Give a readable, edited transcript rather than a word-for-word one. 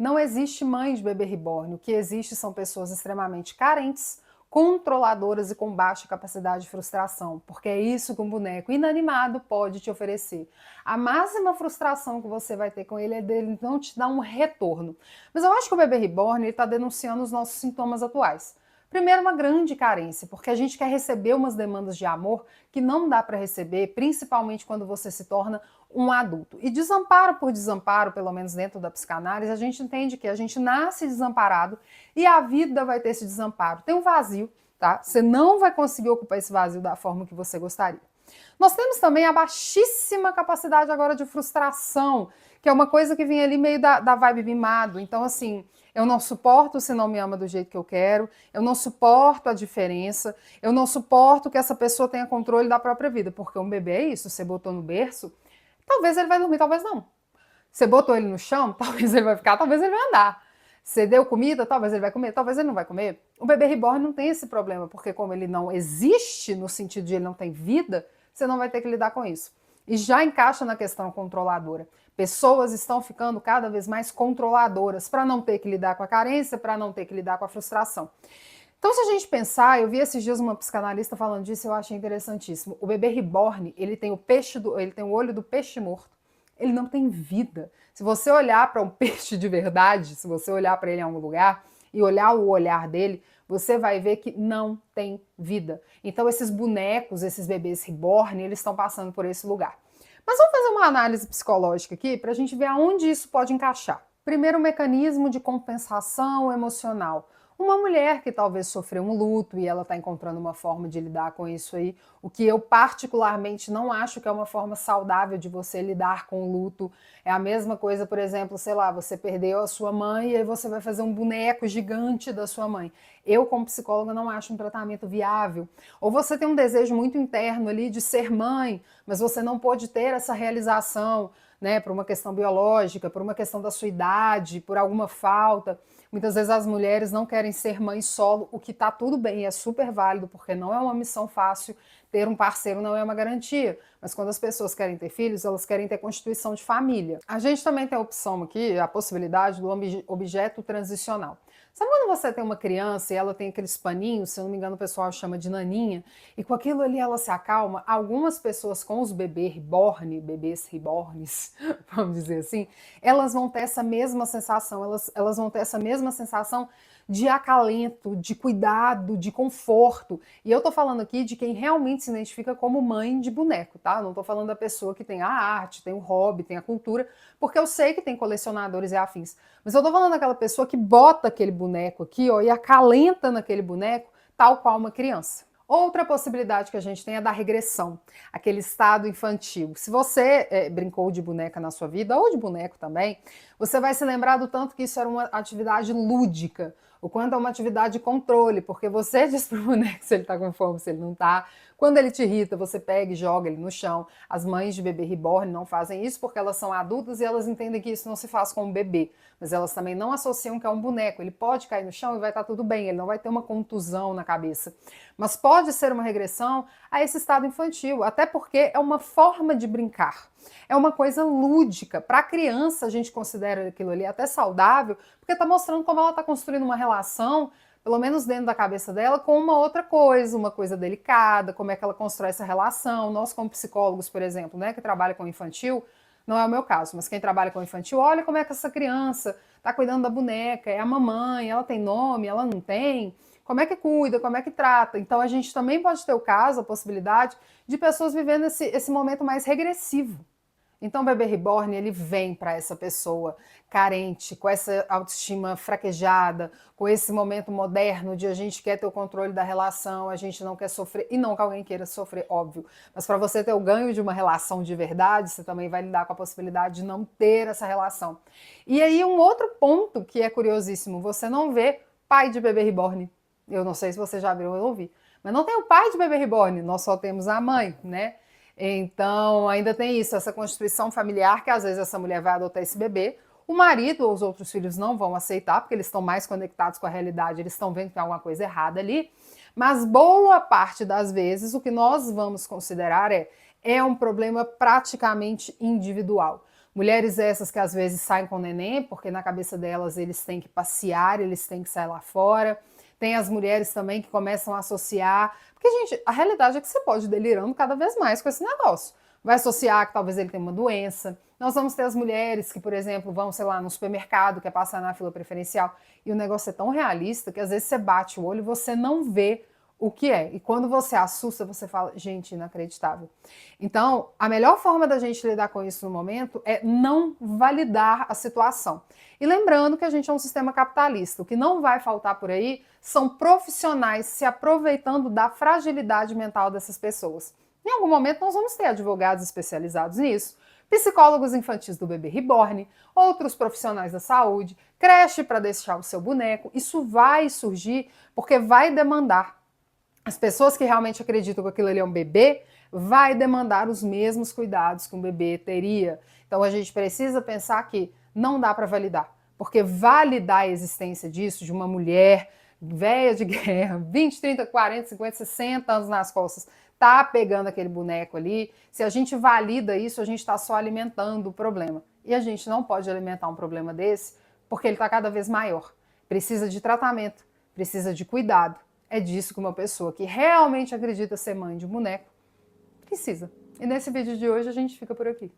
Não existe mãe de bebê reborn. O que existe são pessoas extremamente carentes, controladoras e com baixa capacidade de frustração, porque é isso que um boneco inanimado pode te oferecer. A máxima frustração que você vai ter com ele é dele não te dar um retorno. Mas eu acho que o bebê reborn está denunciando os nossos sintomas atuais. Primeiro, uma grande carência, porque a gente quer receber umas demandas de amor que não dá para receber, principalmente quando você se torna um adulto. E desamparo por desamparo, pelo menos dentro da psicanálise, a gente entende que a gente nasce desamparado e a vida vai ter esse desamparo. Tem um vazio, tá? Você não vai conseguir ocupar esse vazio da forma que você gostaria. Nós temos também a baixíssima capacidade agora de frustração, que é uma coisa que vem ali meio da vibe mimado. Então, assim, eu não suporto se não me ama do jeito que eu quero, eu não suporto a diferença, eu não suporto que essa pessoa tenha controle da própria vida, porque um bebê é isso, você botou no berço, talvez ele vai dormir, talvez não. Você botou ele no chão, talvez ele vai ficar, talvez ele vai andar. Você deu comida, talvez ele vai comer, talvez ele não vai comer. O bebê reborn não tem esse problema, porque como ele não existe no sentido de ele não tem vida, você não vai ter que lidar com isso. E já encaixa na questão controladora. Pessoas estão ficando cada vez mais controladoras para não ter que lidar com a carência, para não ter que lidar com a frustração. Então, se a gente pensar, eu vi esses dias uma psicanalista falando disso, eu achei interessantíssimo. O bebê reborn, ele tem o olho do peixe morto. Ele não tem vida. Se você olhar para um peixe de verdade, se você olhar para ele em algum lugar e olhar o olhar dele, você vai ver que não tem vida. Então, esses bonecos, esses bebês reborn, eles estão passando por esse lugar. Mas vamos fazer uma análise psicológica aqui para a gente ver aonde isso pode encaixar. Primeiro, o mecanismo de compensação emocional. Uma mulher que talvez sofreu um luto e ela está encontrando uma forma de lidar com isso aí, o que eu particularmente não acho que é uma forma saudável de você lidar com o luto. É a mesma coisa, por exemplo, sei lá, você perdeu a sua mãe e aí você vai fazer um boneco gigante da sua mãe. Eu, como psicóloga, não acho um tratamento viável. Ou você tem um desejo muito interno ali de ser mãe, mas você não pode ter essa realização, né, por uma questão biológica, por uma questão da sua idade, por alguma falta. Muitas vezes as mulheres não querem ser mãe solo, o que está tudo bem, é super válido, porque não é uma missão fácil, ter um parceiro não é uma garantia. Mas quando as pessoas querem ter filhos, elas querem ter constituição de família. A gente também tem a opção aqui, a possibilidade do objeto transicional. Sabe quando você tem uma criança e ela tem aqueles paninhos, se eu não me engano o pessoal chama de naninha, e com aquilo ali ela se acalma? Algumas pessoas com os bebês reborns, vamos dizer assim, elas vão ter essa mesma sensação, elas vão ter essa mesma sensação de acalento, de cuidado, de conforto. E eu tô falando aqui de quem realmente se identifica como mãe de boneco, tá? Não tô falando da pessoa que tem a arte, tem o hobby, tem a cultura, porque eu sei que tem colecionadores e afins. Mas eu tô falando daquela pessoa que bota aquele boneco aqui, ó, e acalenta naquele boneco, tal qual uma criança. Outra possibilidade que a gente tem é da regressão, aquele estado infantil. Se você brincou de boneca na sua vida, ou de boneco também, você vai se lembrar do tanto que isso era uma atividade lúdica, o quanto é uma atividade de controle, porque você diz pro boneco se ele tá com fome, se ele não tá. Quando ele te irrita, você pega e joga ele no chão. As mães de bebê reborn não fazem isso porque elas são adultas e elas entendem que isso não se faz com um bebê. Mas elas também não associam que é um boneco. Ele pode cair no chão e vai estar tudo bem, ele não vai ter uma contusão na cabeça. Mas pode ser uma regressão a esse estado infantil, até porque é uma forma de brincar. É uma coisa lúdica. Para a criança, a gente considera aquilo ali até saudável, porque está mostrando como ela está construindo uma relação, pelo menos dentro da cabeça dela, com uma coisa delicada, como é que ela constrói essa relação. Nós, como psicólogos, por exemplo, né, que trabalham com infantil, não é o meu caso, mas quem trabalha com infantil, olha como é que essa criança está cuidando da boneca, é a mamãe, ela tem nome, ela não tem, como é que cuida, como é que trata. Então a gente também pode ter o caso, a possibilidade de pessoas vivendo esse momento mais regressivo. Então o bebê reborn, ele vem para essa pessoa carente, com essa autoestima fraquejada, com esse momento moderno de a gente quer ter o controle da relação, a gente não quer sofrer, e não que alguém queira sofrer, óbvio, mas para você ter o ganho de uma relação de verdade, você também vai lidar com a possibilidade de não ter essa relação. E aí um outro ponto que é curiosíssimo, você não vê pai de bebê reborn. Eu não sei se você já viu ou ouviu, mas não tem o pai de bebê reborn, nós só temos a mãe, né? Então, ainda tem isso, essa constituição familiar, que às vezes essa mulher vai adotar esse bebê, o marido ou os outros filhos não vão aceitar, porque eles estão mais conectados com a realidade, eles estão vendo que tem alguma coisa errada ali, mas boa parte das vezes o que nós vamos considerar é um problema praticamente individual. Mulheres essas que às vezes saem com o neném, porque na cabeça delas eles têm que passear, eles têm que sair lá fora. Tem as mulheres também que começam a associar. Porque, gente, a realidade é que você pode ir delirando cada vez mais com esse negócio. Vai associar que talvez ele tenha uma doença. Nós vamos ter as mulheres que, por exemplo, vão, sei lá, no supermercado, quer passar na fila preferencial, e o negócio é tão realista que às vezes você bate o olho e você não vê o que é. E quando você assusta, você fala, gente, inacreditável. Então, a melhor forma da gente lidar com isso no momento é não validar a situação. E lembrando que a gente é um sistema capitalista. O que não vai faltar por aí são profissionais se aproveitando da fragilidade mental dessas pessoas. Em algum momento nós vamos ter advogados especializados nisso, psicólogos infantis do bebê reborn, outros profissionais da saúde, creche para deixar o seu boneco. Isso vai surgir porque vai demandar. As pessoas que realmente acreditam que aquilo ali é um bebê, vai demandar os mesmos cuidados que um bebê teria. Então a gente precisa pensar que não dá para validar, porque validar a existência disso, de uma mulher velha de guerra, 20, 30, 40, 50, 60 anos nas costas, tá pegando aquele boneco ali, se a gente valida isso, a gente está só alimentando o problema. E a gente não pode alimentar um problema desse, porque ele está cada vez maior. Precisa de tratamento, precisa de cuidado. É disso que uma pessoa que realmente acredita ser mãe de um boneco precisa. E nesse vídeo de hoje a gente fica por aqui.